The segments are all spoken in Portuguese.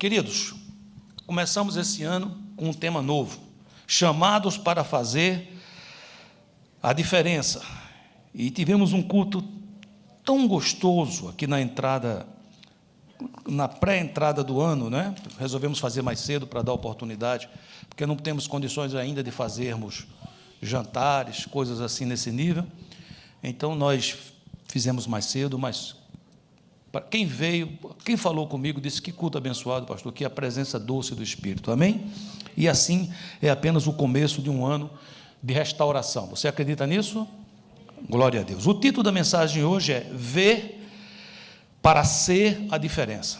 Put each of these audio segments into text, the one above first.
Queridos, começamos esse ano com um tema novo, chamados para fazer a diferença. E tivemos um culto tão gostoso aqui na entrada, na pré-entrada do ano, né? Resolvemos fazer mais cedo para dar oportunidade, porque não temos condições ainda de fazermos jantares, coisas assim nesse nível. Então, nós fizemos mais cedo, mas para quem veio, quem falou comigo, disse que culto abençoado, pastor, que a presença doce do Espírito, amém? E assim é apenas o começo de um ano de restauração. Você acredita nisso? Glória a Deus. O título da mensagem hoje é Ver para ser a diferença.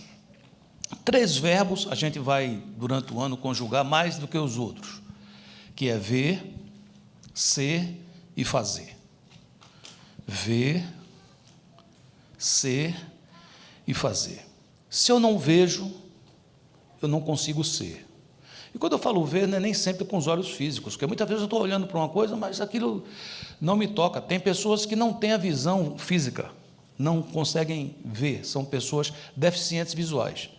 3 verbos a gente vai, durante o ano, conjugar mais do que os outros, que é ver, ser e fazer. Ver, ser e fazer. Se eu não vejo, eu não consigo ser. E quando eu falo ver, não é nem sempre com os olhos físicos, porque muitas vezes eu estou olhando para uma coisa, mas aquilo não me toca. Tem pessoas que não têm a visão física, não conseguem ver, são pessoas deficientes visuais,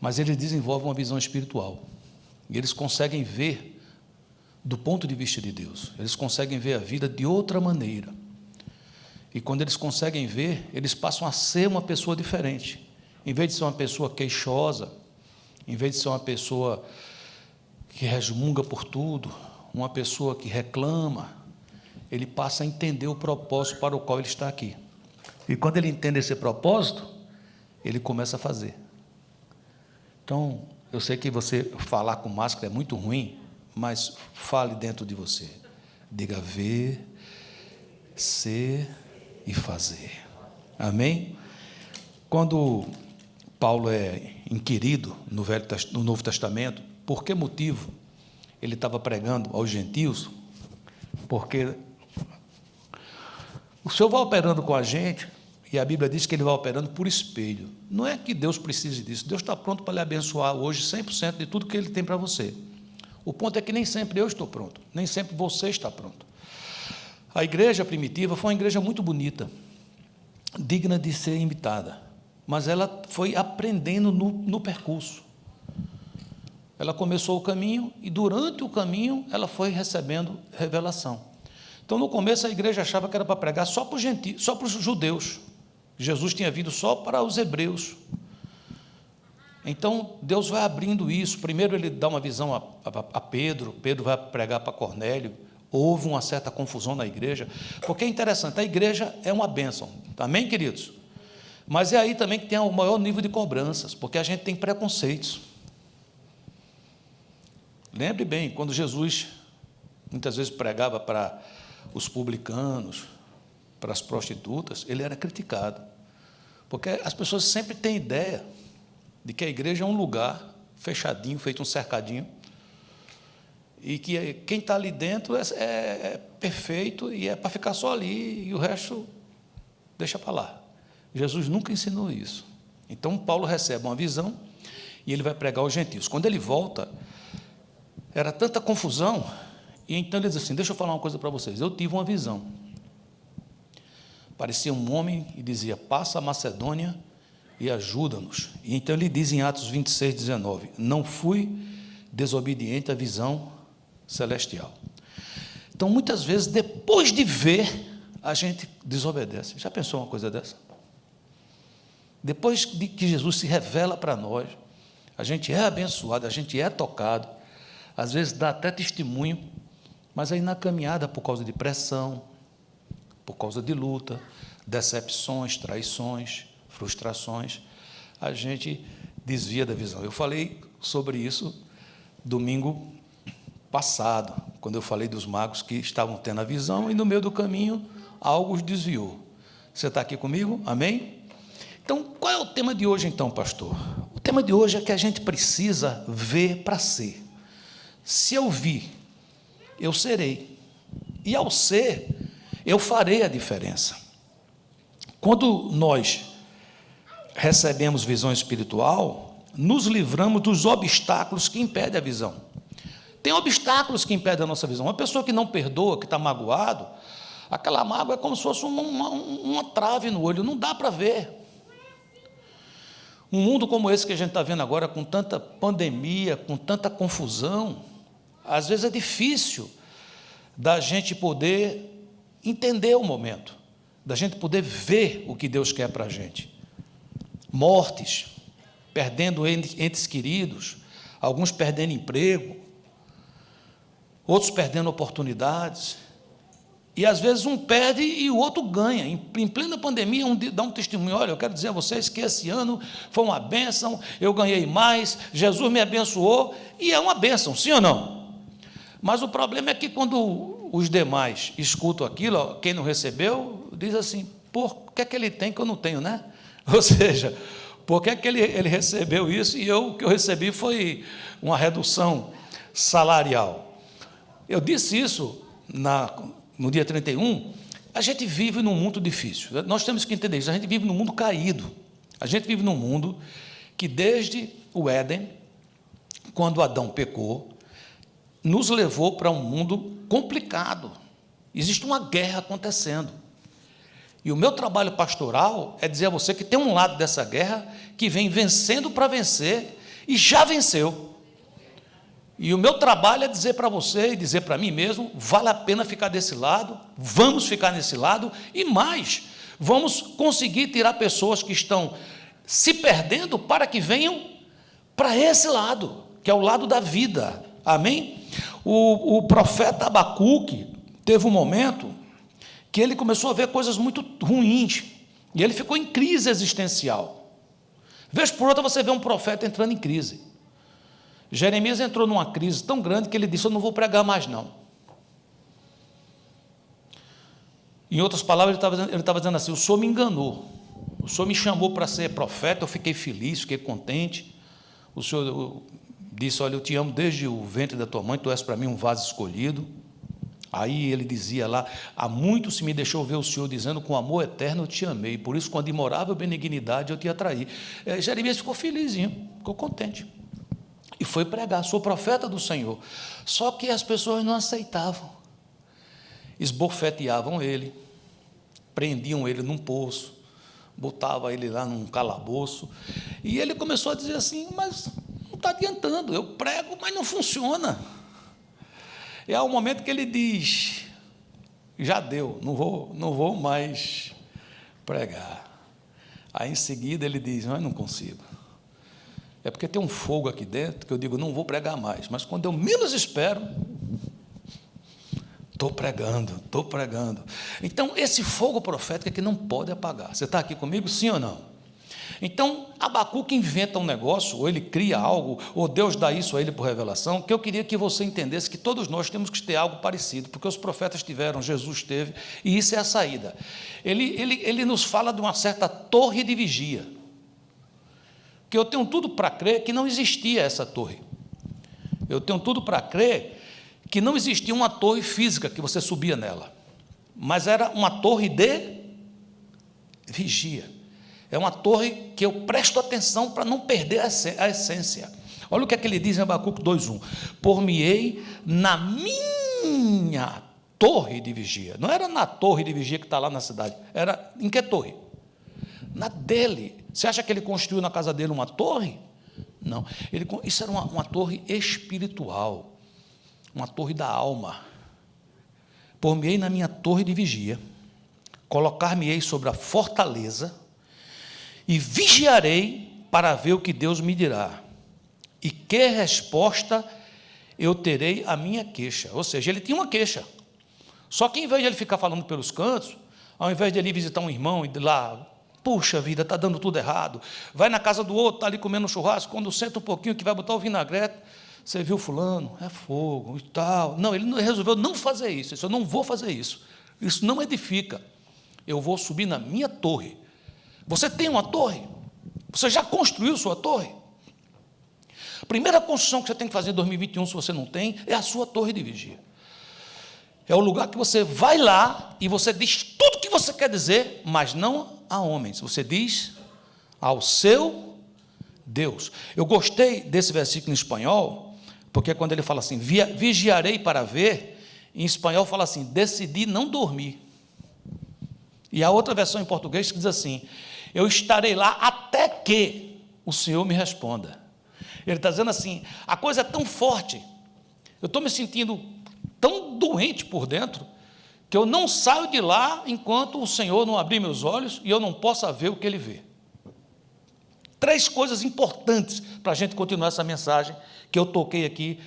mas eles desenvolvem uma visão espiritual, e eles conseguem ver do ponto de vista de Deus, eles conseguem ver a vida de outra maneira. E quando eles conseguem ver, eles passam a ser uma pessoa diferente. Em vez de ser uma pessoa queixosa, em vez de ser uma pessoa que resmunga por tudo, uma pessoa que reclama, ele passa a entender o propósito para o qual ele está aqui. E quando ele entende esse propósito, ele começa a fazer. Então, eu sei que você falar com máscara é muito ruim, mas fale dentro de você. Diga ver, ser e fazer. Amém? Quando Paulo é inquirido no Novo Testamento, por que motivo ele estava pregando aos gentios? Porque o Senhor vai operando com a gente, e a Bíblia diz que Ele vai operando por espelho. Não é que Deus precise disso, Deus está pronto para lhe abençoar hoje 100% de tudo que Ele tem para você. O ponto é que nem sempre eu estou pronto, nem sempre você está pronto. A igreja primitiva foi uma igreja muito bonita, digna de ser imitada, mas ela foi aprendendo no percurso. Ela começou o caminho e, durante o caminho, ela foi recebendo revelação. Então, no começo, a igreja achava que era para pregar só para os gentios, só para os judeus. Jesus tinha vindo só para os hebreus. Então, Deus vai abrindo isso. Primeiro, ele dá uma visão a Pedro, Pedro vai pregar para Cornélio. Houve uma certa confusão na igreja, porque é interessante, a igreja é uma bênção, amém, queridos? Mas é aí também que tem o maior nível de cobranças, porque a gente tem preconceitos. Lembre bem, quando Jesus muitas vezes pregava para os publicanos, para as prostitutas, ele era criticado, porque as pessoas sempre têm ideia de que a igreja é um lugar fechadinho, feito um cercadinho, e que quem está ali dentro é perfeito e é para ficar só ali, e o resto deixa para lá. Jesus nunca ensinou isso. Então, Paulo recebe uma visão e ele vai pregar aos gentios. Quando ele volta, era tanta confusão, e então ele diz assim, deixa eu falar uma coisa para vocês, eu tive uma visão. Parecia um homem e dizia, passa a Macedônia e ajuda-nos. E então ele diz em Atos 26, 19, não fui desobediente à visão celestial. Então, muitas vezes, depois de ver, a gente desobedece. Já pensou uma coisa dessa? Depois de que Jesus se revela para nós, a gente é abençoado, a gente é tocado, às vezes dá até testemunho, mas aí na caminhada, por causa de pressão, por causa de luta, decepções, traições, frustrações, a gente desvia da visão. Eu falei sobre isso domingo passado, quando eu falei dos magos que estavam tendo a visão e no meio do caminho algo os desviou. Você está aqui comigo? Amém? Então, qual é o tema de hoje então, pastor? O tema de hoje é que a gente precisa ver para ser. Se eu vi, eu serei. E ao ser, eu farei a diferença. Quando nós recebemos visão espiritual, nos livramos dos obstáculos que impedem a visão. Tem obstáculos que impedem a nossa visão. Uma pessoa que não perdoa, que está magoado, aquela mágoa é como se fosse uma trave no olho, não dá para ver. Um mundo como esse que a gente está vendo agora, com tanta pandemia, com tanta confusão, às vezes é difícil da gente poder entender o momento, da gente poder ver o que Deus quer para a gente. Mortes, perdendo entes queridos, alguns perdendo emprego, outros perdendo oportunidades, e às vezes um perde e o outro ganha. Em plena pandemia, um dá um testemunho: olha, eu quero dizer a vocês que esse ano foi uma bênção, eu ganhei mais, Jesus me abençoou, e é uma bênção, sim ou não? Mas o problema é que quando os demais escutam aquilo, quem não recebeu, diz assim: por que é que ele tem que eu não tenho, né? Ou seja, por que é que ele recebeu isso e o que eu recebi foi uma redução salarial? Eu disse isso no dia 31, a gente vive num mundo difícil. Nós temos que entender isso. A gente vive num mundo caído. A gente vive num mundo que, desde o Éden, quando Adão pecou, nos levou para um mundo complicado. Existe uma guerra acontecendo. E o meu trabalho pastoral é dizer a você que tem um lado dessa guerra que vem vencendo para vencer e já venceu. E o meu trabalho é dizer para você e dizer para mim mesmo: vale a pena ficar desse lado, vamos ficar nesse lado, e mais, vamos conseguir tirar pessoas que estão se perdendo para que venham para esse lado, que é o lado da vida. Amém? O profeta Abacuque teve um momento que ele começou a ver coisas muito ruins, e ele ficou em crise existencial. Vez por outra você vê um profeta entrando em crise. Jeremias entrou numa crise tão grande que ele disse: eu não vou pregar mais não. Em outras palavras, ele estava dizendo assim: o Senhor me enganou, o Senhor me chamou para ser profeta, eu fiquei feliz, fiquei contente, o Senhor disse: olha, eu te amo desde o ventre da tua mãe, tu és para mim um vaso escolhido. Aí ele dizia lá: há muito se me deixou ver o Senhor dizendo, com amor eterno eu te amei, por isso com admirável benignidade eu te atraí. Jeremias ficou felizinho, ficou contente, e foi pregar: sou profeta do Senhor. Só que as pessoas não aceitavam, esbofeteavam ele, prendiam ele num poço, botavam ele lá num calabouço, e ele começou a dizer assim: mas não está adiantando, eu prego, mas não funciona. E há um momento que ele diz: já deu, não vou mais pregar. Aí em seguida ele diz: mas não consigo. É porque tem um fogo aqui dentro que eu digo: não vou pregar mais, mas quando eu menos espero, estou pregando. Então, esse fogo profético é que não pode apagar. Você está aqui comigo, sim ou não? Então, Abacuque inventa um negócio, ou ele cria algo, ou Deus dá isso a ele por revelação, que eu queria que você entendesse que todos nós temos que ter algo parecido, porque os profetas tiveram, Jesus teve, e isso é a saída. Ele nos fala de uma certa torre de vigia, que eu tenho tudo para crer que não existia essa torre. Eu tenho tudo para crer que não existia uma torre física que você subia nela, mas era uma torre de vigia. É uma torre que eu presto atenção para não perder a essência. Olha o que é que ele diz em Abacuque 2:1: por-me-ei na minha torre de vigia. Não era na torre de vigia que está lá na cidade, era em que torre? Na dele. Você acha que ele construiu na casa dele uma torre? Não, isso era uma torre espiritual, uma torre da alma. Por-me-ei na minha torre de vigia, colocar-me-ei sobre a fortaleza, e vigiarei para ver o que Deus me dirá, e que resposta eu terei à minha queixa. Ou seja, ele tinha uma queixa, só que em vez de ele ficar falando pelos cantos, ao invés de ele ir visitar um irmão e de lá: puxa vida, está dando tudo errado, vai na casa do outro, está ali comendo um churrasco, quando senta um pouquinho que vai botar o vinagrete, você viu fulano, é fogo e tal. Não, ele resolveu não fazer isso. Ele disse: eu não vou fazer isso, isso não edifica, eu vou subir na minha torre. Você tem uma torre? Você já construiu sua torre? A primeira construção que você tem que fazer em 2021, se você não tem, é a sua torre de vigia. É o lugar que você vai lá e você diz tudo o que você quer dizer, mas não a homens. Você diz ao seu Deus. Eu gostei desse versículo em espanhol, porque quando ele fala assim: vigiarei para ver, em espanhol fala assim: decidi não dormir. E a outra versão em português que diz assim: eu estarei lá até que o Senhor me responda. Ele está dizendo assim, a coisa é tão forte, eu estou me sentindo tão doente por dentro, que eu não saio de lá enquanto o Senhor não abrir meus olhos e eu não possa ver o que Ele vê. 3 coisas importantes para a gente continuar essa mensagem, que eu toquei aqui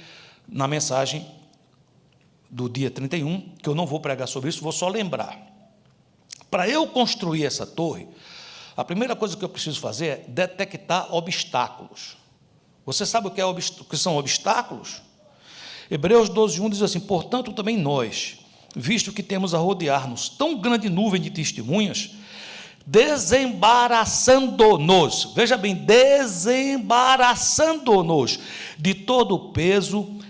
na mensagem do dia 31, que eu não vou pregar sobre isso, vou só lembrar. Para eu construir essa torre, a primeira coisa que eu preciso fazer é detectar obstáculos. Você sabe o que são obstáculos? Hebreus 12:1 diz assim, portanto também nós, visto que temos a rodear-nos tão grande nuvem de testemunhas, desembaraçando-nos, veja bem, desembaraçando-nos de todo o peso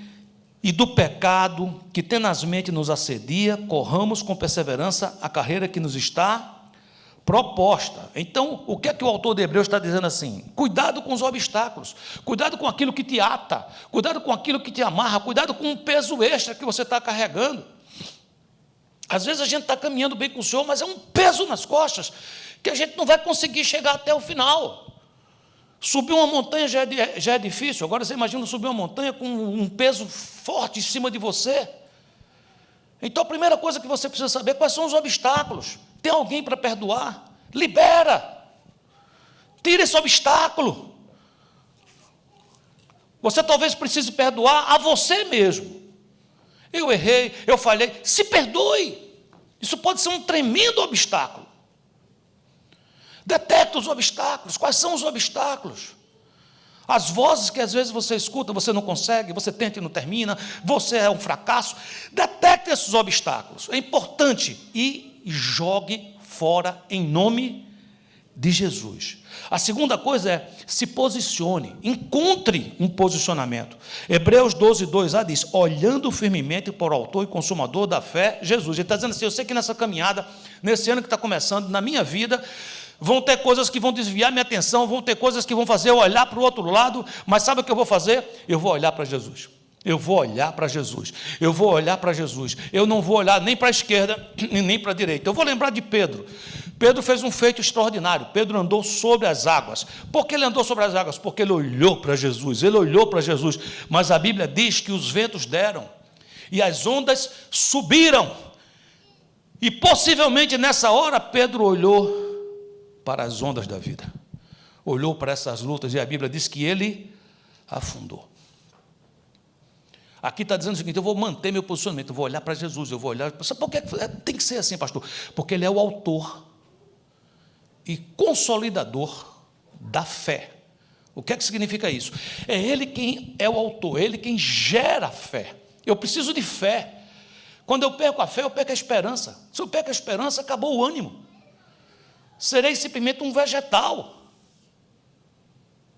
e do pecado que tenazmente nos assedia, corramos com perseverança a carreira que nos está proposta. Então, o que é que o autor de Hebreus está dizendo assim? Cuidado com os obstáculos, cuidado com aquilo que te ata, cuidado com aquilo que te amarra, cuidado com o peso extra que você está carregando. Às vezes a gente está caminhando bem com o Senhor, mas é um peso nas costas, que a gente não vai conseguir chegar até o final. Subir uma montanha já é difícil, agora você imagina subir uma montanha com um peso forte em cima de você. Então a primeira coisa que você precisa saber, quais são os obstáculos. Tem alguém para perdoar? Libera. Tira esse obstáculo. Você talvez precise perdoar a você mesmo. Eu errei, eu falhei. Se perdoe. Isso pode ser um tremendo obstáculo. Detecta os obstáculos. Quais são os obstáculos? As vozes que às vezes você escuta, você não consegue, você tenta e não termina, você é um fracasso. Detecta esses obstáculos. É importante. E jogue fora em nome de Jesus. A segunda coisa é, se posicione, encontre um posicionamento. Hebreus 12:2 diz, olhando firmemente para o autor e consumador da fé, Jesus. Ele está dizendo assim, eu sei que nessa caminhada, nesse ano que está começando, na minha vida, vão ter coisas que vão desviar minha atenção, vão ter coisas que vão fazer eu olhar para o outro lado, mas sabe o que eu vou fazer? Eu vou olhar para Jesus. Eu vou olhar para Jesus. Eu vou olhar para Jesus. Eu não vou olhar nem para a esquerda, nem para a direita. Eu vou lembrar de Pedro. Pedro fez um feito extraordinário. Pedro andou sobre as águas. Por que ele andou sobre as águas? Porque ele olhou para Jesus. Ele olhou para Jesus. Mas a Bíblia diz que os ventos deram e as ondas subiram. E possivelmente nessa hora Pedro olhou para as ondas da vida. Olhou para essas lutas e a Bíblia diz que ele afundou. Aqui está dizendo o seguinte, eu vou manter meu posicionamento, eu vou olhar para Jesus, eu vou olhar... Por que tem que ser assim, pastor? Porque ele é o autor e consolidador da fé. O que é que significa isso? É ele quem é o autor, é ele quem gera a fé. Eu preciso de fé. Quando eu perco a fé, eu perco a esperança. Se eu perco a esperança, acabou o ânimo. Serei simplesmente um vegetal.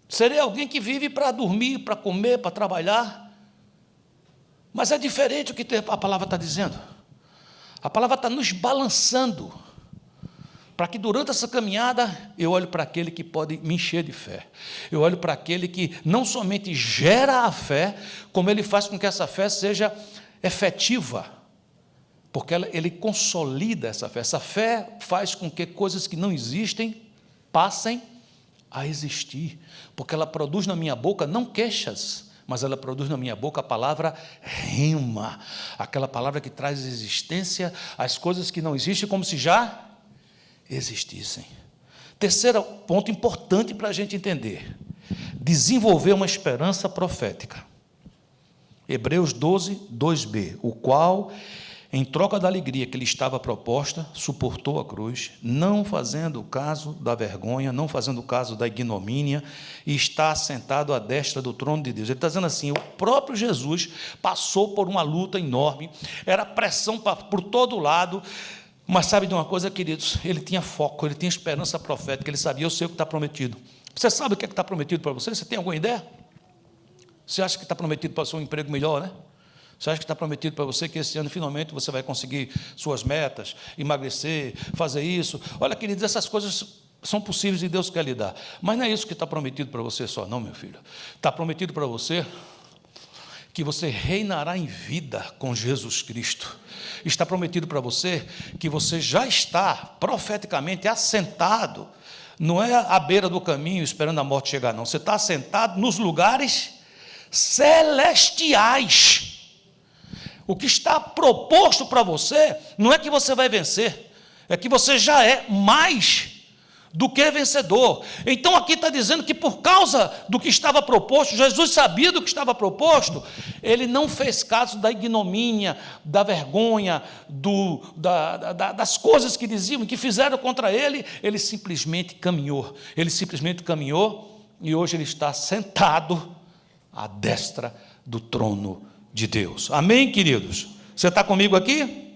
Serei alguém que vive para dormir, para comer, para trabalhar. Mas é diferente o que a palavra está dizendo. A palavra está nos balançando, para que durante essa caminhada, eu olho para aquele que pode me encher de fé. Eu olho para aquele que não somente gera a fé, como ele faz com que essa fé seja efetiva, porque ele consolida essa fé. Essa fé faz com que coisas que não existem passem a existir, porque ela produz na minha boca não queixas, mas ela produz na minha boca a palavra rema, aquela palavra que traz existência às coisas que não existem, como se já existissem. Terceiro ponto importante para a gente entender, desenvolver uma esperança profética. Hebreus 12:2b, o qual, em troca da alegria que lhe estava proposta, suportou a cruz, não fazendo caso da vergonha, não fazendo caso da ignomínia, e está assentado à destra do trono de Deus. Ele está dizendo assim, o próprio Jesus passou por uma luta enorme, era pressão por todo lado, mas sabe de uma coisa, queridos? Ele tinha foco, ele tinha esperança profética, ele sabia, eu sei o que está prometido. Você sabe o que é que está prometido para você? Você tem alguma ideia? Você acha que está prometido para você um emprego melhor, né? Você acha que está prometido para você que esse ano, finalmente, você vai conseguir suas metas, emagrecer, fazer isso? Olha, queridos, essas coisas são possíveis e Deus quer lhe dar. Mas não é isso que está prometido para você só, não, meu filho. Está prometido para você que você reinará em vida com Jesus Cristo. Está prometido para você que você já está profeticamente assentado não é à beira do caminho esperando a morte chegar, não. Você está assentado nos lugares celestiais. O que está proposto para você não é que você vai vencer, é que você já é mais do que vencedor. Então aqui está dizendo que por causa do que estava proposto, Jesus sabia do que estava proposto, ele não fez caso da ignomínia, da vergonha, das coisas que diziam, que fizeram contra ele. Ele simplesmente caminhou, e hoje ele está sentado à destra do trono de Deus. Amém, queridos? Você está comigo aqui?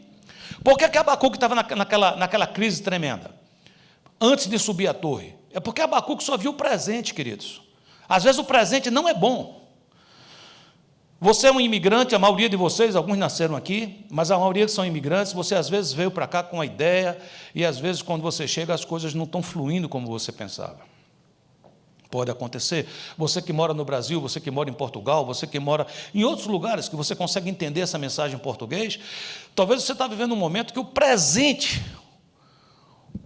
Por que Abacuque estava naquela crise tremenda? Antes de subir a torre, é porque Abacuque só viu o presente, queridos. Às vezes o presente não é bom. Você é um imigrante, a maioria de vocês, alguns nasceram aqui, mas a maioria que são imigrantes, você às vezes veio para cá com uma ideia, e às vezes quando você chega as coisas não estão fluindo como você pensava. Pode acontecer. Você que mora no Brasil, você que mora em Portugal, você que mora em outros lugares que você consegue entender essa mensagem em português, talvez você está vivendo um momento que o presente,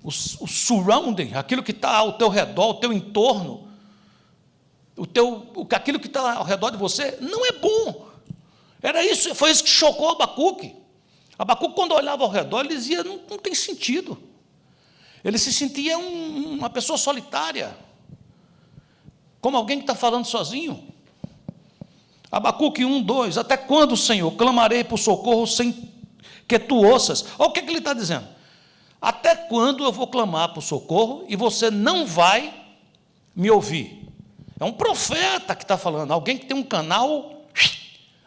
o surrounding, aquilo que está ao teu redor, o teu entorno, aquilo que está ao redor de você, não é bom. Foi isso que chocou Abacuque. Abacuque, quando olhava ao redor, ele dizia, não tem sentido. Ele se sentia uma pessoa solitária, como alguém que está falando sozinho. Abacuque 1:2, até quando, Senhor, clamarei por socorro sem que tu ouças? Olha o que ele está dizendo. Até quando eu vou clamar por socorro e você não vai me ouvir? É um profeta que está falando, alguém que tem um canal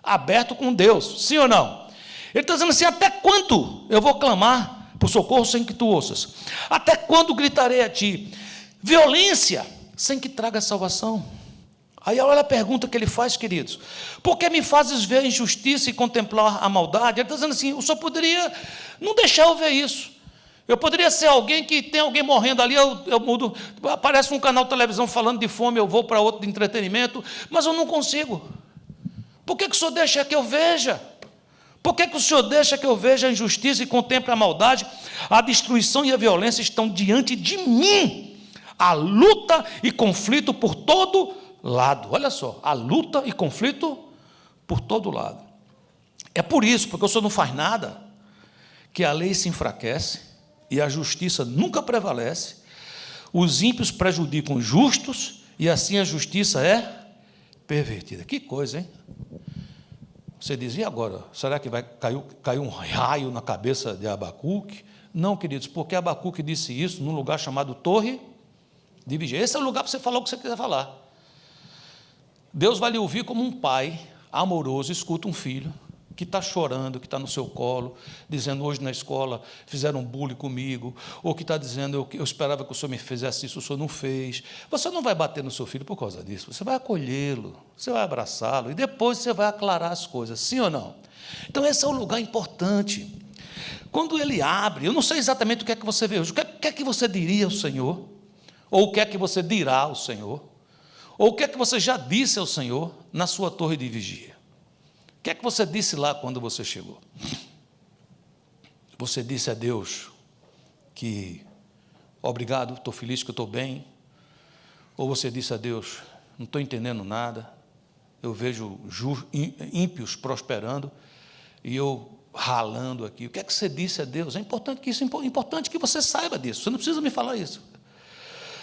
aberto com Deus, sim ou não? Ele está dizendo assim, até quando eu vou clamar por socorro sem que tu ouças? Até quando gritarei a ti? Violência sem que traga salvação. Aí olha a pergunta que ele faz, queridos. Por que me fazes ver a injustiça e contemplar a maldade? Ele está dizendo assim, o senhor poderia não deixar eu ver isso. Eu poderia ser alguém que tem alguém morrendo ali, eu mudo, aparece um canal de televisão falando de fome, eu vou para outro de entretenimento, mas eu não consigo. Por que o senhor deixa que eu veja? Por que o senhor deixa que eu veja a injustiça e contemple a maldade? A destruição e a violência estão diante de mim. A luta e conflito por todo lado. Olha só, a luta e conflito por todo lado. É por isso, porque o senhor não faz nada, que a lei se enfraquece, e a justiça nunca prevalece, os ímpios prejudicam os justos, e assim a justiça é pervertida. Que coisa, hein? Você dizia agora, será que vai cair um raio na cabeça de Abacuque? Não, queridos, porque Abacuque disse isso num lugar chamado Torre de Vigia. Esse é o lugar para você falar o que você quiser falar. Deus vai lhe ouvir como um pai amoroso escuta um filho que está chorando, que está no seu colo, dizendo, hoje na escola fizeram bullying comigo, ou que está dizendo, eu esperava que o senhor me fizesse isso, o senhor não fez. Você não vai bater no seu filho por causa disso, você vai acolhê-lo, você vai abraçá-lo, e depois você vai aclarar as coisas, sim ou não? Então esse é um lugar importante. Quando ele abre, eu não sei exatamente o que é que você vê hoje, o que é que você diria ao Senhor, ou o que é que você dirá ao Senhor, ou o que é que você já disse ao Senhor na sua torre de vigia. O que é que você disse lá quando você chegou? Você disse a Deus que, obrigado, estou feliz que eu estou bem? Ou você disse a Deus, não estou entendendo nada, eu vejo ímpios prosperando, e eu ralando aqui. O que é que você disse a Deus? É importante que você saiba disso, você não precisa me falar isso.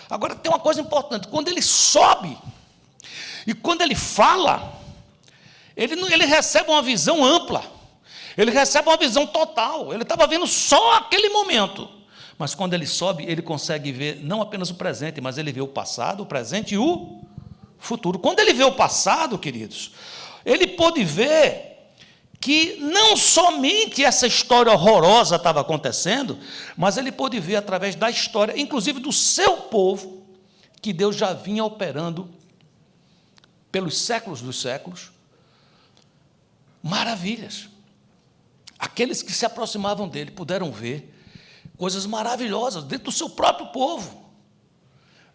Agora, tem uma coisa importante, quando ele sobe, e quando ele fala, ele recebe uma visão ampla, ele recebe uma visão total, ele estava vendo só aquele momento, mas quando ele sobe, ele consegue ver não apenas o presente, mas ele vê o passado, o presente e o futuro. Quando ele vê o passado, queridos, ele pôde ver que não somente essa história horrorosa estava acontecendo, mas ele pôde ver através da história, inclusive do seu povo, que Deus já vinha operando pelos séculos dos séculos, maravilhas. Aqueles que se aproximavam dele puderam ver coisas maravilhosas dentro do seu próprio povo.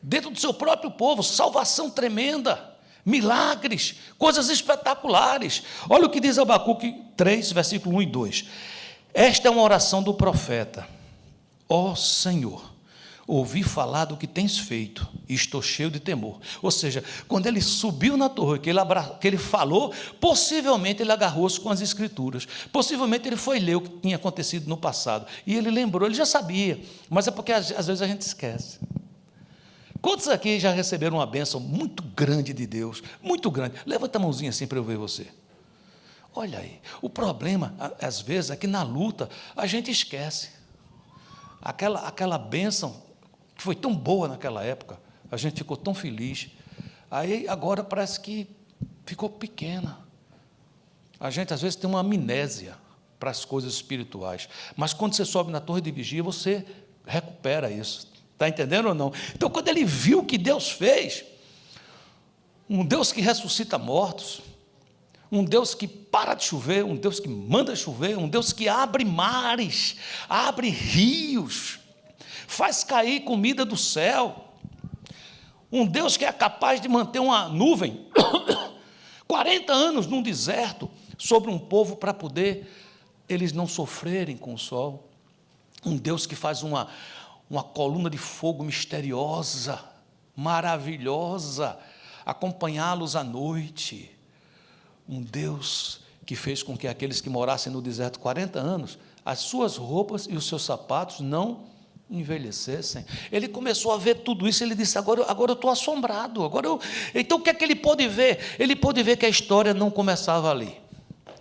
Dentro do seu próprio povo, salvação tremenda, milagres, coisas espetaculares. Olha o que diz Abacuque 3, versículo 1 e 2. Esta é uma oração do profeta. Ó Senhor, ouvi falar do que tens feito, e estou cheio de temor. Ou seja, quando ele subiu na torre, que ele falou, possivelmente ele agarrou-se com as Escrituras, possivelmente ele foi ler o que tinha acontecido no passado, e ele lembrou, ele já sabia, mas é porque às vezes a gente esquece. Quantos aqui já receberam uma bênção muito grande de Deus, muito grande? Levanta a mãozinha assim para eu ver você. Olha aí, o problema, às vezes, é que na luta a gente esquece. Aquela bênção que foi tão boa naquela época, a gente ficou tão feliz, aí agora parece que ficou pequena. A gente, às vezes, tem uma amnésia para as coisas espirituais, mas quando você sobe na torre de vigia, você recupera isso. Está entendendo ou não? Então, quando ele viu o que Deus fez, um Deus que ressuscita mortos, um Deus que para de chover, um Deus que manda chover, um Deus que abre mares, abre rios, faz cair comida do céu, um Deus que é capaz de manter uma nuvem 40 anos num deserto sobre um povo para poder eles não sofrerem com o sol, um Deus que faz uma coluna de fogo misteriosa, maravilhosa, acompanhá-los à noite, um Deus que fez com que aqueles que morassem no deserto 40 anos, as suas roupas e os seus sapatos não envelhecessem. Ele começou a ver tudo isso, ele disse, agora eu estou assombrado, então o que é que ele pôde ver? Ele pôde ver que a história não começava ali.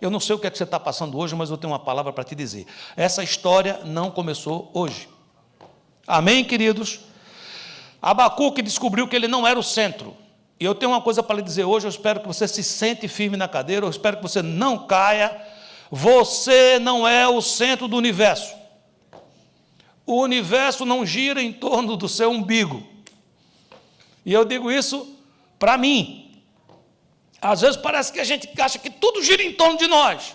Eu não sei o que é que você está passando hoje, mas eu tenho uma palavra para te dizer. Essa história não começou hoje. Amém, queridos? Abacuque descobriu que ele não era o centro. E eu tenho uma coisa para lhe dizer hoje, eu espero que você se sente firme na cadeira, eu espero que você não caia. Você não é o centro do universo. O universo não gira em torno do seu umbigo. E eu digo isso para mim. Às vezes parece que a gente acha que tudo gira em torno de nós.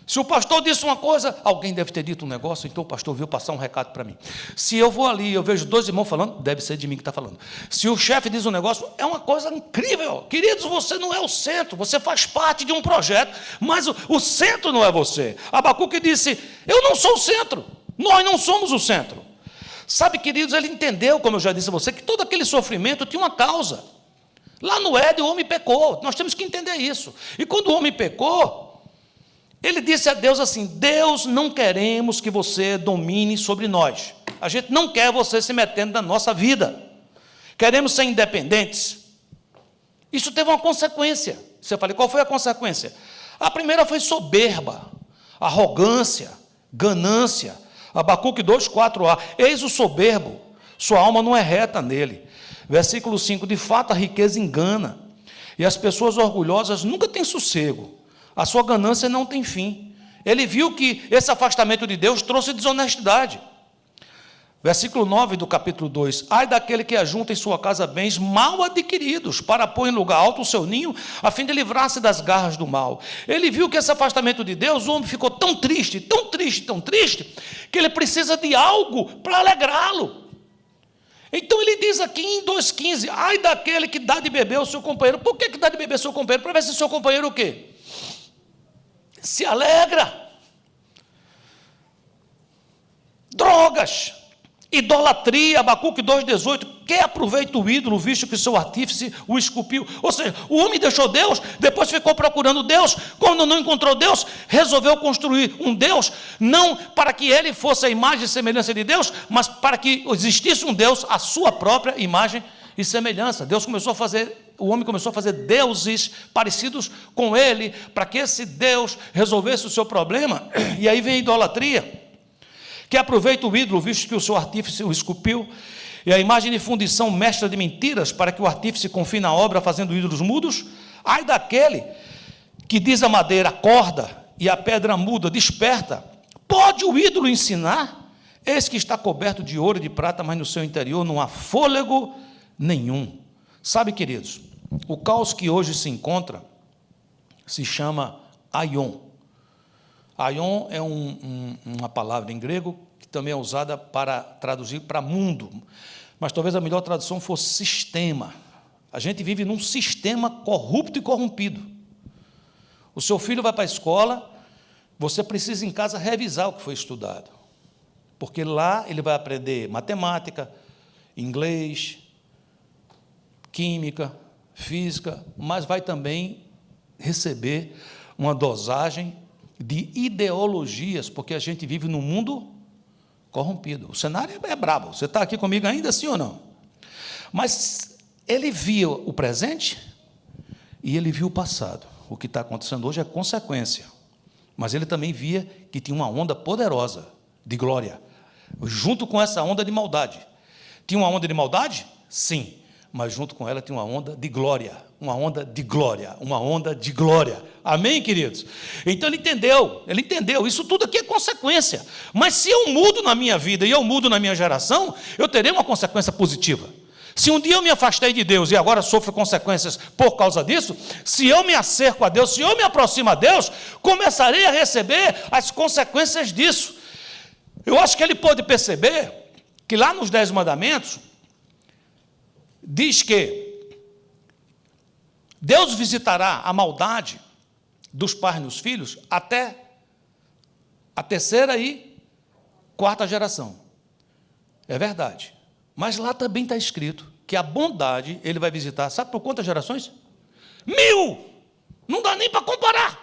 Se o pastor disse uma coisa, alguém deve ter dito um negócio, então o pastor veio passar um recado para mim. Se eu vou ali, eu vejo dois irmãos falando, deve ser de mim que está falando. Se o chefe diz um negócio, é uma coisa incrível. Queridos, você não é o centro, você faz parte de um projeto, mas o centro não é você. Abacuque disse, eu não sou o centro, nós não somos o centro. Sabe, queridos, ele entendeu, como eu já disse a você, que todo aquele sofrimento tinha uma causa. Lá no Éden o homem pecou, nós temos que entender isso. E quando o homem pecou, ele disse a Deus assim, Deus, não queremos que você domine sobre nós. A gente não quer você se metendo na nossa vida. Queremos ser independentes. Isso teve uma consequência. Você fala, qual foi a consequência? A primeira foi soberba, arrogância, ganância. Abacuque 2:4a. Eis o soberbo, sua alma não é reta nele. Versículo 5, de fato a riqueza engana, e as pessoas orgulhosas nunca têm sossego. A sua ganância não tem fim. Ele viu que esse afastamento de Deus trouxe desonestidade. Versículo 9 do capítulo 2. Ai daquele que ajunta em sua casa bens mal adquiridos, para pôr em lugar alto o seu ninho, a fim de livrar-se das garras do mal. Ele viu que esse afastamento de Deus, o homem ficou tão triste, tão triste, tão triste, que ele precisa de algo para alegrá-lo. Então ele diz aqui em 2,15, ai daquele que dá de beber ao seu companheiro. Por que dá de beber ao seu companheiro? Para ver se o seu companheiro o quê? Se alegra. Drogas, idolatria, Abacuque 2,18, que aproveita o ídolo, visto que seu artífice o esculpiu. Ou seja, o homem deixou Deus, depois ficou procurando Deus, quando não encontrou Deus, resolveu construir um Deus, não para que ele fosse a imagem e semelhança de Deus, mas para que existisse um Deus, a sua própria imagem e semelhança. O homem começou a fazer deuses parecidos com ele, para que esse Deus resolvesse o seu problema, e aí vem a idolatria, que aproveita o ídolo, visto que o seu artífice o esculpiu, e a imagem de fundição mestra de mentiras, para que o artífice confie na obra, fazendo ídolos mudos. Ai daquele que diz a madeira, acorda, e a pedra muda, desperta. Pode o ídolo ensinar? Eis que está coberto de ouro e de prata, mas no seu interior não há fôlego nenhum. Sabe, queridos, o caos que hoje se encontra se chama aion. Aion é uma palavra em grego que também é usada para traduzir para mundo, mas talvez a melhor tradução fosse sistema. A gente vive num sistema corrupto e corrompido. O seu filho vai para a escola, você precisa em casa revisar o que foi estudado. Porque lá ele vai aprender matemática, inglês, química, física, mas vai também receber uma dosagem de ideologias, porque a gente vive num mundo corrompido. O cenário é brabo. Você está aqui comigo ainda, sim ou não? Mas ele via o presente e ele viu o passado. O que está acontecendo hoje é consequência. Mas ele também via que tinha uma onda poderosa de glória, junto com essa onda de maldade. Tinha uma onda de maldade? Sim. Mas junto com ela tinha uma onda de glória, uma onda de glória, uma onda de glória. Amém, queridos? Então ele entendeu, isso tudo aqui é consequência. Mas se eu mudo na minha vida e eu mudo na minha geração, eu terei uma consequência positiva. Se um dia eu me afastei de Deus e agora sofro consequências por causa disso, se eu me acerco a Deus, se eu me aproximo a Deus, começarei a receber as consequências disso. Eu acho que ele pôde perceber que lá nos 10 mandamentos, diz que Deus visitará a maldade dos pais nos filhos até a 3ª e 4ª geração. É verdade. Mas lá também está escrito que a bondade ele vai visitar, sabe por quantas gerações? 1000! Não dá nem para comparar.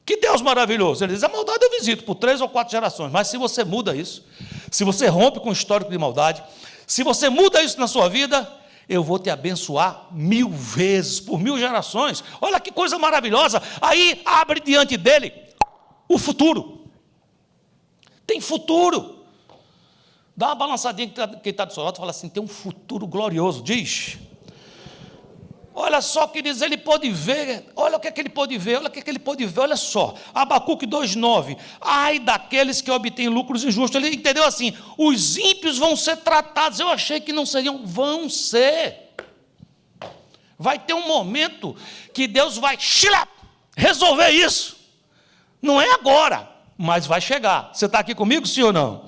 Que Deus maravilhoso. Ele diz, a maldade eu visito por 3 ou 4 gerações, mas se você muda isso, se você rompe com o histórico de maldade, se você muda isso na sua vida, eu vou te abençoar 1000 vezes, por 1000 gerações. Olha que coisa maravilhosa. Aí abre diante dele o futuro. Tem futuro. Dá uma balançadinha que está do seu lado e fala assim, tem um futuro glorioso. Diz. Olha só, queridos, ele pode ver, olha o que é que ele pode ver, olha só, Abacuque 2,9, ai daqueles que obtêm lucros injustos, ele entendeu assim, os ímpios vão ser tratados, eu achei que não seriam, vão ser, vai ter um momento que Deus vai resolver isso, não é agora, mas vai chegar, você está aqui comigo, sim ou não?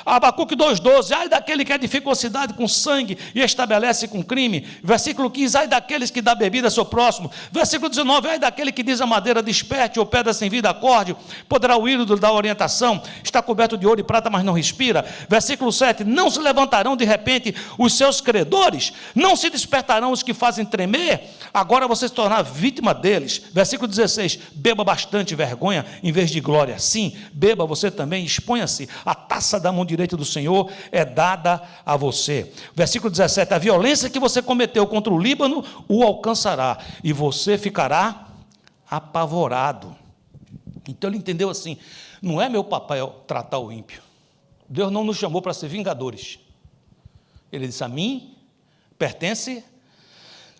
Abacuque 2,12, ai daquele que edifica uma cidade com sangue e estabelece com crime. Versículo 15, ai daqueles que dá bebida ao seu próximo. Versículo 19, ai daquele que diz a madeira desperte ou pedra sem vida acorde, poderá o ídolo dar orientação, está coberto de ouro e prata, mas não respira. Versículo 7, não se levantarão de repente os seus credores, não se despertarão os que fazem tremer, agora você se tornar vítima deles. Versículo 16, beba bastante vergonha em vez de glória. Sim, beba você também, exponha-se, a taça da mão direita do Senhor é dada a você. Versículo 17, a violência que você cometeu contra o Líbano o alcançará, e você ficará apavorado. Então ele entendeu assim, não é meu papel tratar o ímpio, Deus não nos chamou para ser vingadores, ele disse, a mim pertence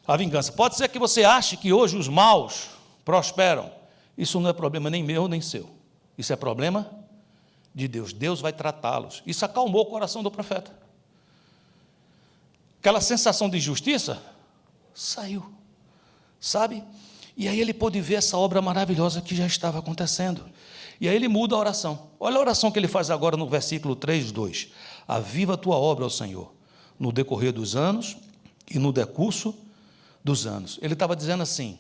a vingança. Pode ser que você ache que hoje os maus prosperam, isso não é problema nem meu nem seu, isso é problema de Deus, Deus vai tratá-los. Isso acalmou o coração do profeta. Aquela sensação de injustiça saiu, sabe? E aí ele pôde ver essa obra maravilhosa que já estava acontecendo. E aí ele muda a oração. Olha a oração que ele faz agora no versículo 3:2. Aviva a tua obra, ó Senhor, no decorrer dos anos e no decurso dos anos. Ele estava dizendo assim,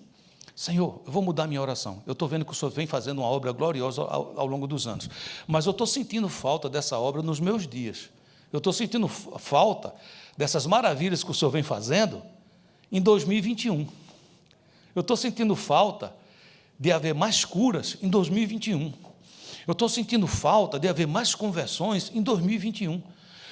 Senhor, eu vou mudar minha oração. Eu estou vendo que o Senhor vem fazendo uma obra gloriosa ao longo dos anos. Mas eu estou sentindo falta dessa obra nos meus dias. Eu estou sentindo falta dessas maravilhas que o Senhor vem fazendo em 2021. Eu estou sentindo falta de haver mais curas em 2021. Eu estou sentindo falta de haver mais conversões em 2021.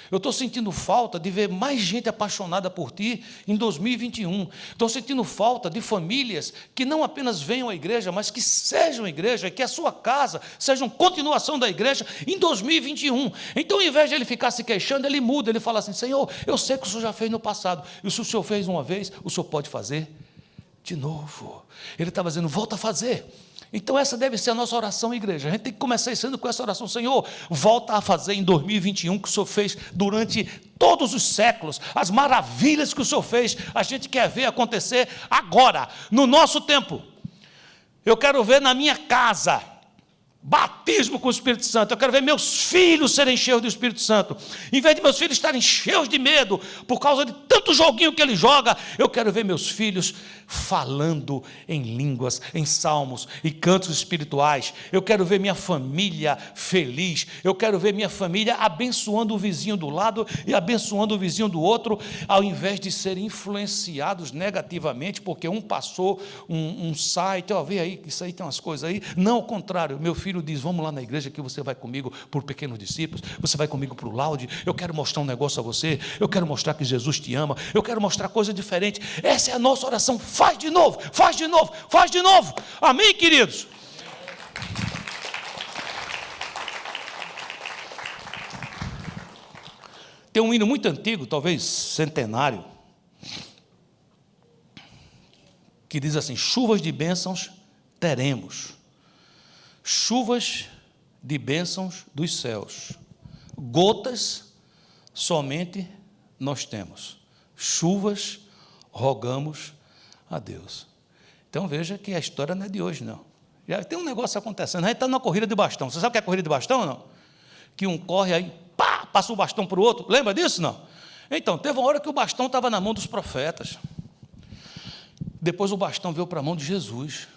Eu estou sentindo falta de ver mais gente apaixonada por Ti em 2021. Estou sentindo falta de famílias que não apenas venham à igreja, mas que sejam igreja, que a sua casa seja uma continuação da igreja em 2021. Então, ao invés de ele ficar se queixando, ele muda, ele fala assim, Senhor, eu sei que o Senhor já fez no passado, e se o Senhor fez uma vez, o Senhor pode fazer de novo. Ele estava dizendo, volta a fazer. Então essa deve ser a nossa oração, igreja. A gente tem que começar sendo com essa oração, Senhor, volta a fazer em 2021 o que o Senhor fez durante todos os séculos, as maravilhas que o Senhor fez, a gente quer ver acontecer agora, no nosso tempo. Eu quero ver na minha casa batismo com o Espírito Santo. Eu quero ver meus filhos serem cheios do Espírito Santo. Em vez de meus filhos estarem cheios de medo por causa de tanto joguinho que ele joga, eu quero ver meus filhos falando em línguas, em salmos e cantos espirituais. Eu quero ver minha família feliz. Eu quero ver minha família abençoando o vizinho do lado e abençoando o vizinho do outro, ao invés de serem influenciados negativamente, porque um passou um site, vê aí, isso aí tem umas coisas aí. Não, ao contrário, meu filho diz, vamos lá na igreja que você vai comigo por pequenos discípulos, você vai comigo para o Laude, eu quero mostrar um negócio a você, eu quero mostrar que Jesus te ama, eu quero mostrar coisa diferente. Essa é a nossa oração. Faz de novo, faz de novo, faz de novo. Amém, queridos? Tem um hino muito antigo, talvez centenário, que diz assim: chuvas de bênçãos teremos, chuvas de bênçãos dos céus, gotas somente nós temos, chuvas rogamos a Deus. Então veja que a história não é de hoje, não. Já tem um negócio acontecendo. A gente está numa corrida de bastão. Você sabe o que é corrida de bastão ou não? Que um corre aí, pá, passa o bastão para o outro. Lembra disso, não? Então, teve uma hora que o bastão estava na mão dos profetas. Depois o bastão veio para a mão de Jesus,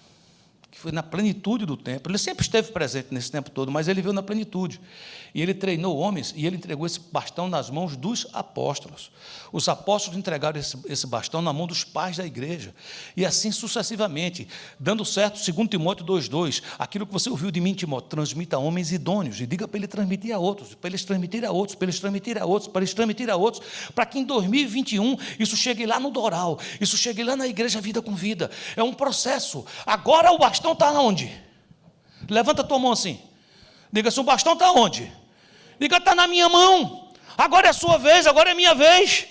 que foi na plenitude do tempo. Ele sempre esteve presente nesse tempo todo, mas ele veio na plenitude. E ele treinou homens, e ele entregou esse bastão nas mãos dos apóstolos. Os apóstolos entregaram esse bastão na mão dos pais da igreja. E assim sucessivamente, dando certo, 2 Timóteo 2,2, aquilo que você ouviu de mim, Timóteo, transmita a homens idôneos, e diga para ele transmitir a outros, para eles transmitir a outros, para eles transmitir a outros, para eles transmitir a outros, para que em 2021 isso chegue lá no Doral, isso chegue lá na igreja Vida com Vida. É um processo. Agora o bastão está onde? Levanta a tua mão assim. Diga assim, o bastão está onde? Diga, está na minha mão. Agora é a sua vez, agora é a minha vez.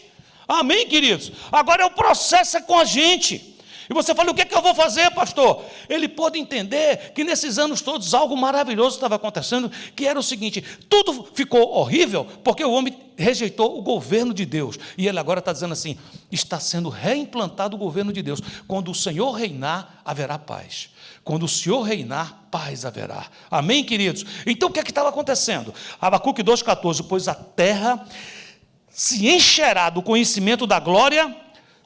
Amém, queridos? Agora é o processo é com a gente. E você fala, o que é que eu vou fazer, pastor? Ele pôde entender que nesses anos todos algo maravilhoso estava acontecendo, que era o seguinte: tudo ficou horrível porque o homem rejeitou o governo de Deus. E ele agora está dizendo assim, está sendo reimplantado o governo de Deus. Quando o Senhor reinar, haverá paz. Quando o Senhor reinar, paz haverá. Amém, queridos? Então o que é que estava acontecendo? Abacuque 2,14, pois a terra se encherá do conhecimento da glória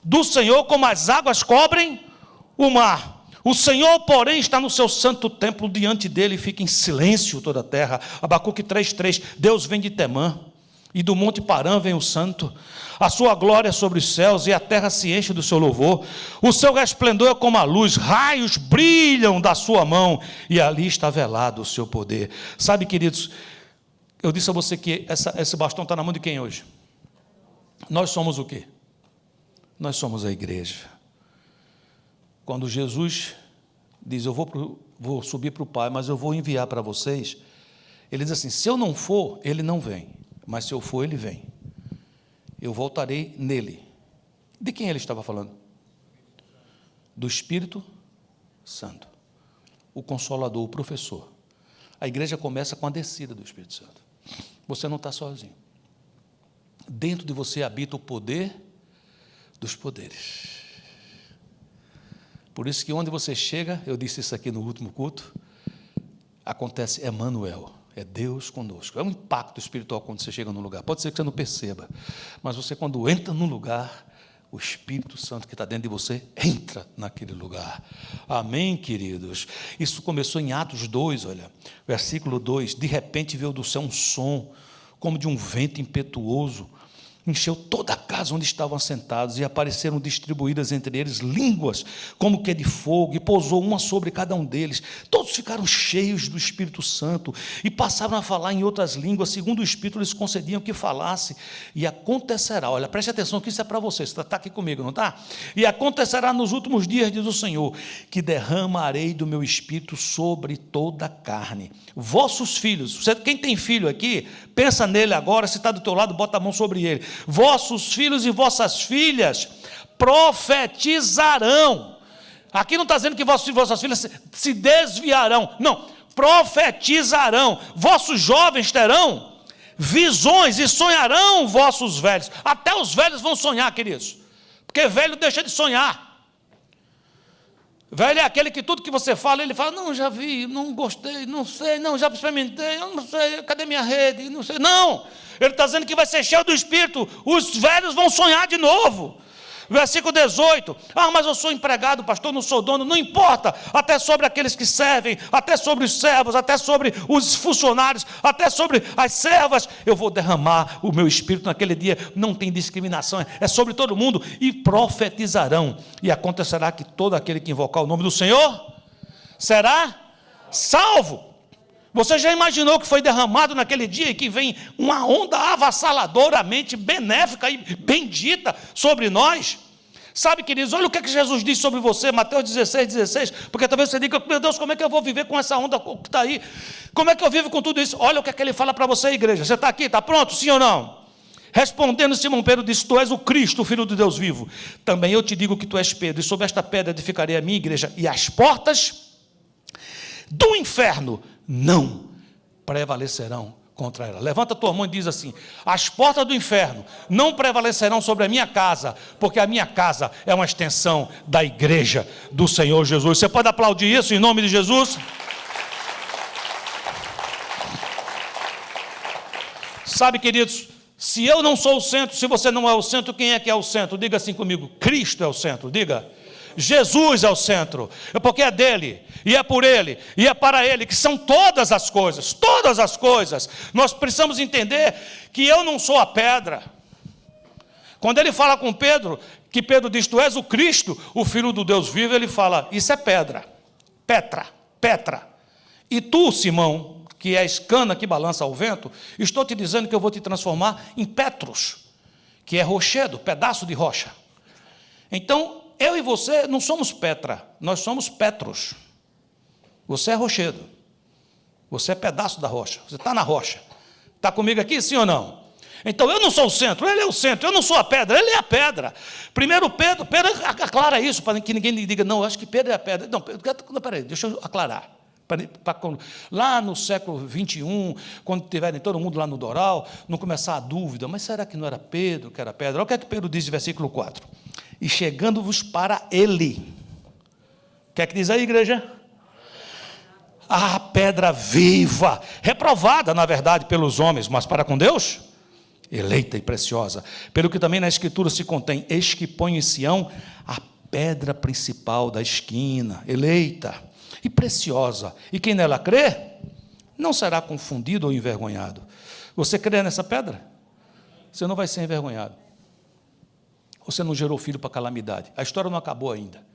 do Senhor, como as águas cobrem o mar. O Senhor, porém, está no seu santo templo, diante dele fica em silêncio toda a terra. Abacuque 3,3, Deus vem de Temã, e do monte Parã vem o santo. A sua glória é sobre os céus, e a terra se enche do seu louvor. O seu resplendor é como a luz, raios brilham da sua mão, e ali está velado o seu poder. Sabe, queridos, eu disse a você que esse bastão está na mão de quem hoje? Nós somos o quê? Nós somos a igreja. Quando Jesus diz, eu vou subir para o Pai, mas eu vou enviar para vocês, ele diz assim, se eu não for, ele não vem, mas se eu for, ele vem. Eu voltarei nele. De quem ele estava falando? Do Espírito Santo, o Consolador, o professor. A igreja começa com a descida do Espírito Santo. Você não está sozinho. Dentro de você habita o poder dos poderes. Por isso que onde você chega, eu disse isso aqui no último culto, acontece Emmanuel, é Deus conosco. É um impacto espiritual quando você chega num lugar. Pode ser que você não perceba, mas você quando entra num lugar, o Espírito Santo que está dentro de você entra naquele lugar. Amém, queridos? Isso começou em Atos 2, olha, versículo 2, de repente veio do céu um som, como de um vento impetuoso, encheu toda a casa onde estavam assentados, e apareceram distribuídas entre eles línguas, como que é de fogo, e pousou uma sobre cada um deles. Todos ficaram cheios do Espírito Santo, e passaram a falar em outras línguas, segundo o Espírito lhes concediam que falasse. E acontecerá, olha, preste atenção que isso é para você está aqui comigo, não está? E acontecerá nos últimos dias, diz o Senhor, que derramarei do meu Espírito sobre toda a carne. Vossos filhos, quem tem filho aqui, pensa nele agora, se está do teu lado, bota a mão sobre ele. Vossos filhos e vossas filhas profetizarão. Aqui não está dizendo que vossos filhos e vossas filhas se desviarão, não, profetizarão. Vossos jovens terão visões e sonharão vossos velhos. Até os velhos vão sonhar, queridos, porque velho deixa de sonhar. Velho é aquele que tudo que você fala, ele fala, não, já vi, não gostei, não sei, não, já experimentei, eu não sei, cadê minha rede, não sei. Não, ele está dizendo que vai ser cheio do Espírito, os velhos vão sonhar de novo. Versículo 18, mas eu sou empregado, pastor, não sou dono, não importa, até sobre aqueles que servem, até sobre os servos, até sobre os funcionários, até sobre as servas, eu vou derramar o meu Espírito naquele dia, não tem discriminação, é sobre todo mundo, e profetizarão, e acontecerá que todo aquele que invocar o nome do Senhor, será salvo. Você já imaginou que foi derramado naquele dia e que vem uma onda avassaladoramente benéfica e bendita sobre nós? Sabe, queridos, olha o que é que Jesus diz sobre você, Mateus 16, porque talvez você diga, meu Deus, como é que eu vou viver com essa onda que está aí? Como é que eu vivo com tudo isso? Olha o que é que ele fala para você, igreja. Você está aqui, está pronto, sim ou não? Respondendo, Simão Pedro disse, tu és o Cristo, o Filho do Deus vivo. Também eu te digo que tu és Pedro, e sobre esta pedra edificarei a minha igreja, e as portas do inferno não prevalecerão contra ela. Levanta a tua mão e diz assim, as portas do inferno não prevalecerão sobre a minha casa, porque a minha casa é uma extensão da igreja do Senhor Jesus. Você pode aplaudir isso em nome de Jesus? Sabe, queridos, se eu não sou o centro, se você não é o centro, quem é que é o centro? Diga assim comigo, Cristo é o centro, diga. Jesus é o centro, porque é dele, e é por ele, e é para ele, que são todas as coisas, nós precisamos entender que eu não sou a pedra. Quando ele fala com Pedro, que Pedro diz, tu és o Cristo, o Filho do Deus vivo, ele fala, isso é pedra, Petra, e tu, Simão, que és cana que balança ao vento, estou te dizendo que eu vou te transformar em Petros, que é rochedo, pedaço de rocha. Então, eu e você não somos Petra, nós somos Petros. Você é rochedo, você é pedaço da rocha, você está na rocha. Está comigo aqui, sim ou não? Então eu não sou o centro, ele é o centro, eu não sou a pedra, ele é a pedra. Primeiro Pedro aclara isso, para que ninguém diga, não, eu acho que Pedro é a pedra. Não, peraí, deixa eu aclarar. Lá no século 21, quando tiverem todo mundo lá no Doral, não começar a dúvida, mas será que não era Pedro que era pedra? Olha o que é que Pedro diz no versículo 4. E chegando-vos para ele. O que é que diz aí, igreja? A pedra viva, reprovada, na verdade, pelos homens, mas para com Deus, eleita e preciosa. Pelo que também na Escritura se contém, eis que põe em Sião a pedra principal da esquina, eleita e preciosa. E quem nela crê, não será confundido ou envergonhado. Você crê nessa pedra? Você não vai ser envergonhado. Você não gerou filho para calamidade. A história não acabou ainda.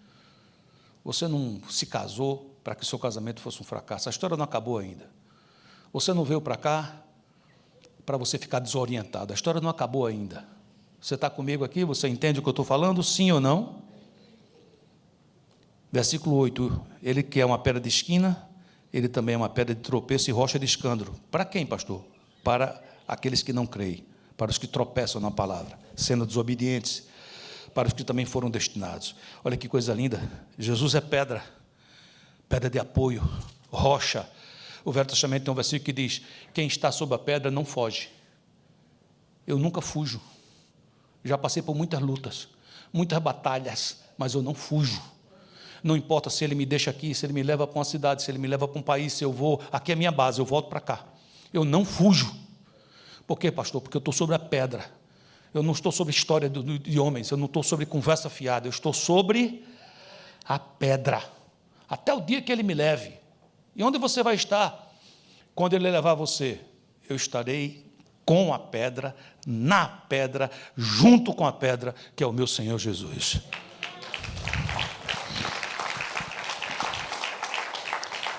Você não se casou para que o seu casamento fosse um fracasso. A história não acabou ainda. Você não veio para cá para você ficar desorientado. A história não acabou ainda. Você está comigo aqui? Você entende o que eu estou falando? Sim ou não? Versículo 8. Ele que é uma pedra de esquina, ele também é uma pedra de tropeço e rocha de escândalo. Para quem, pastor? Para aqueles que não creem, para os que tropeçam na palavra, sendo desobedientes, para os que também foram destinados. Olha que coisa linda, Jesus é pedra de apoio, rocha. O Velho Testamento tem um versículo que diz, quem está sob a pedra não foge. Eu nunca fujo, já passei por muitas lutas, muitas batalhas, mas eu não fujo. Não importa se ele me deixa aqui, se ele me leva para uma cidade, se ele me leva para um país, se eu vou, aqui é a minha base, eu volto para cá. Eu não fujo. Por quê, pastor? Porque eu estou sobre a pedra. Eu não estou sobre história de homens, eu não estou sobre conversa fiada, eu estou sobre a pedra. Até o dia que ele me leve. E onde você vai estar? Quando ele levar você, eu estarei com a pedra, na pedra, junto com a pedra, que é o meu Senhor Jesus.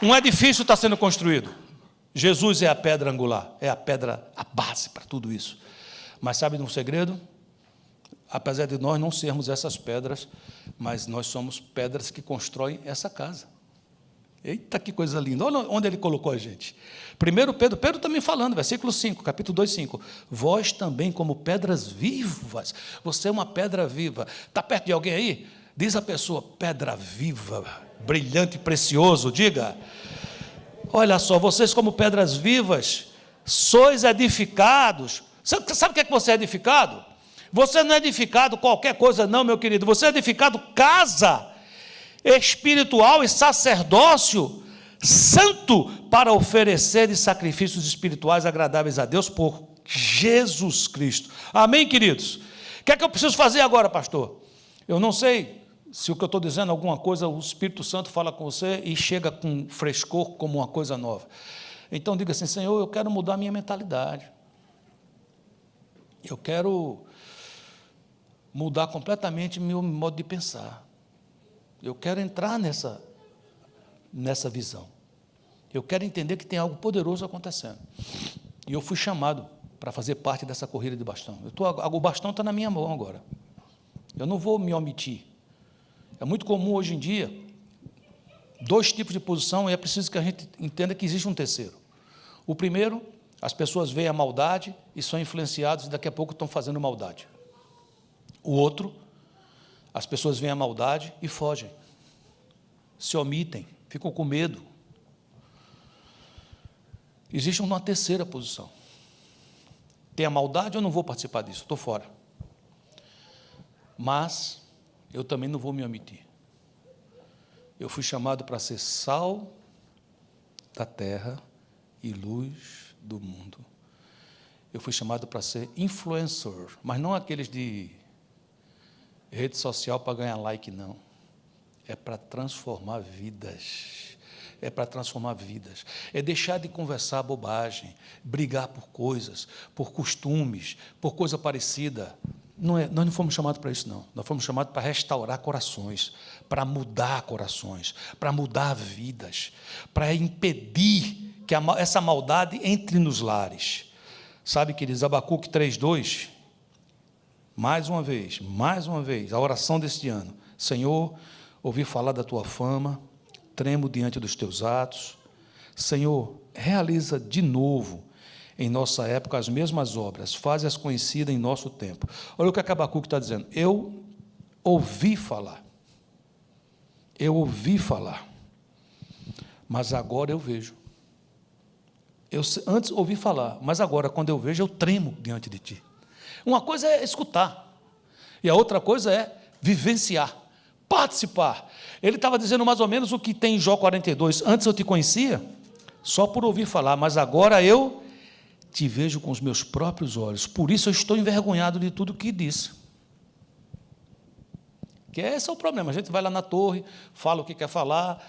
Um edifício está sendo construído. Jesus é a pedra angular, é a pedra, a base para tudo isso. Mas sabe um segredo? Apesar de nós não sermos essas pedras, mas nós somos pedras que constroem essa casa. Eita, que coisa linda. Olha onde ele colocou a gente. Primeiro Pedro também falando, versículo 5, capítulo 2, 5. Vós também como pedras vivas. Você é uma pedra viva. Está perto de alguém aí? Diz a pessoa, pedra viva, brilhante e precioso, diga. Olha só, vocês como pedras vivas, sois edificados. Sabe o que é que você é edificado? Você não é edificado qualquer coisa não, meu querido. Você é edificado casa espiritual e sacerdócio santo para oferecer sacrifícios espirituais agradáveis a Deus por Jesus Cristo. Amém, queridos? O que é que eu preciso fazer agora, pastor? Eu não sei se o que eu estou dizendo, alguma coisa, o Espírito Santo fala com você e chega com frescor como uma coisa nova. Então diga assim: Senhor, eu quero mudar minha mentalidade. Eu quero mudar completamente meu modo de pensar. Eu quero entrar nessa visão. Eu quero entender que tem algo poderoso acontecendo. E eu fui chamado para fazer parte dessa corrida de bastão. O bastão está na minha mão agora. Eu não vou me omitir. É muito comum hoje em dia, 2 tipos de posição, e é preciso que a gente entenda que existe um terceiro. O primeiro, as pessoas veem a maldade e são influenciados e daqui a pouco estão fazendo maldade. O outro, as pessoas veem a maldade e fogem, se omitem, ficam com medo. Existe uma terceira posição. Tem a maldade, eu não vou participar disso, estou fora. Mas eu também não vou me omitir. Eu fui chamado para ser sal da terra e luz do mundo. Eu fui chamado para ser influencer, mas não aqueles de rede social para ganhar like, não. É para transformar vidas. É para transformar vidas. É deixar de conversar bobagem, brigar por coisas, por costumes, por coisa parecida. Nós não fomos chamados para isso, não. Nós fomos chamados para restaurar corações, para mudar corações, para mudar vidas, para impedir que essa maldade entre nos lares. Sabe, queridos, Abacuque 3:2, mais uma vez, a oração deste ano: Senhor, ouvi falar da tua fama, tremo diante dos teus atos. Senhor, realiza de novo em nossa época as mesmas obras, faze-as conhecidas em nosso tempo. Olha o que Abacuque está dizendo: eu ouvi falar, mas agora eu vejo. Eu antes ouvi falar, mas agora, quando eu vejo, eu tremo diante de ti. Uma coisa é escutar, e a outra coisa é vivenciar, participar. Ele estava dizendo mais ou menos o que tem em Jó 42, antes eu te conhecia só por ouvir falar, mas agora eu te vejo com os meus próprios olhos, por isso eu estou envergonhado de tudo que disse. Que esse é o problema, a gente vai lá na torre, fala o que quer falar,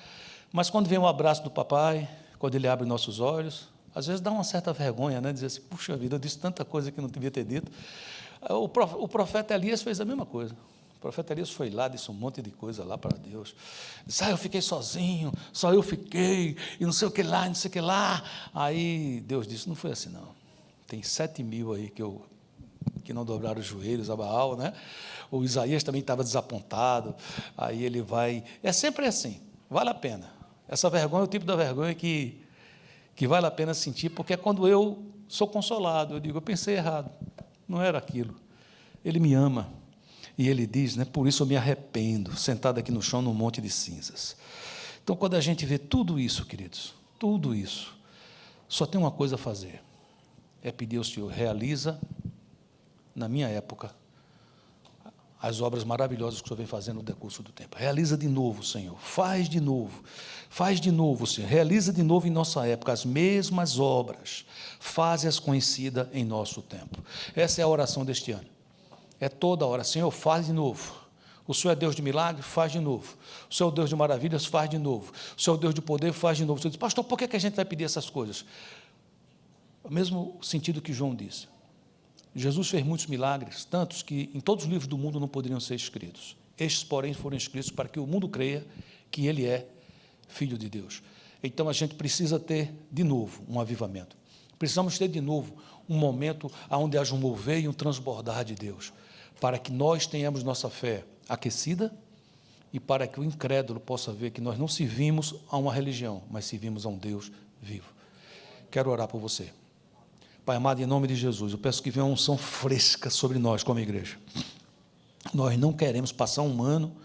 mas quando vem um abraço do papai, quando ele abre nossos olhos, às vezes dá uma certa vergonha, né? Dizer assim: puxa vida, eu disse tanta coisa que não devia ter dito. O profeta Elias fez a mesma coisa. O profeta Elias foi lá, disse um monte de coisa lá para Deus. Disse: eu fiquei sozinho, só eu fiquei, e não sei o que lá, não sei o que lá. Aí Deus disse: não foi assim, não. Tem 7.000 aí que não dobraram os joelhos a Baal, né? O Isaías também estava desapontado. Aí ele vai... É sempre assim, vale a pena. Essa vergonha é o tipo da vergonha que vale a pena sentir, porque é quando eu sou consolado. Eu digo: eu pensei errado, não era aquilo. Ele me ama. E ele diz, né, por isso eu me arrependo, sentado aqui no chão num monte de cinzas. Então, quando a gente vê tudo isso, queridos, tudo isso, só tem uma coisa a fazer: é pedir ao Senhor: realiza, na minha época, as obras maravilhosas que o Senhor vem fazendo no decurso do tempo. Realiza de novo, Senhor, faz de novo, Senhor, realiza de novo em nossa época as mesmas obras, faze-as conhecidas em nosso tempo. Essa é a oração deste ano. É toda hora: Senhor, faz de novo. O Senhor é Deus de milagre, faz de novo. O Senhor é Deus de maravilhas, faz de novo. O Senhor é Deus de poder, faz de novo. Você diz: pastor, por que a gente vai pedir essas coisas? O mesmo sentido que João disse. Jesus fez muitos milagres, tantos que em todos os livros do mundo não poderiam ser escritos. Estes, porém, foram escritos para que o mundo creia que Ele é Filho de Deus. Então, a gente precisa ter, de novo, um avivamento. Precisamos ter, de novo, um momento onde haja um mover e um transbordar de Deus, para que nós tenhamos nossa fé aquecida e para que o incrédulo possa ver que nós não servimos a uma religião, mas servimos a um Deus vivo. Quero orar por você. Pai amado, em nome de Jesus, eu peço que venha uma unção fresca sobre nós como igreja. Nós não queremos passar um ano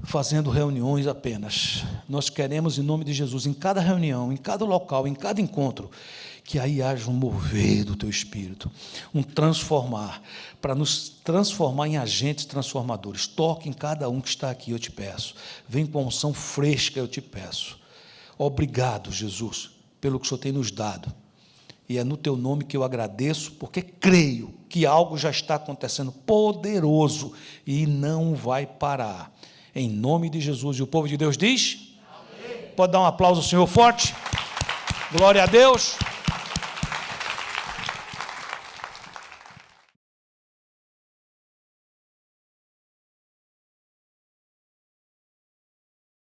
fazendo reuniões apenas. Nós queremos, em nome de Jesus, em cada reunião, em cada local, em cada encontro, que aí haja um mover do teu Espírito, um transformar, para nos transformar em agentes transformadores. Toque em cada um que está aqui, eu te peço. Vem com a unção fresca, eu te peço. Obrigado, Jesus, pelo que o Senhor tem nos dado. E é no teu nome que eu agradeço, porque creio que algo já está acontecendo poderoso e não vai parar. Em nome de Jesus. E o povo de Deus diz? Amém. Pode dar um aplauso ao Senhor forte? Glória a Deus.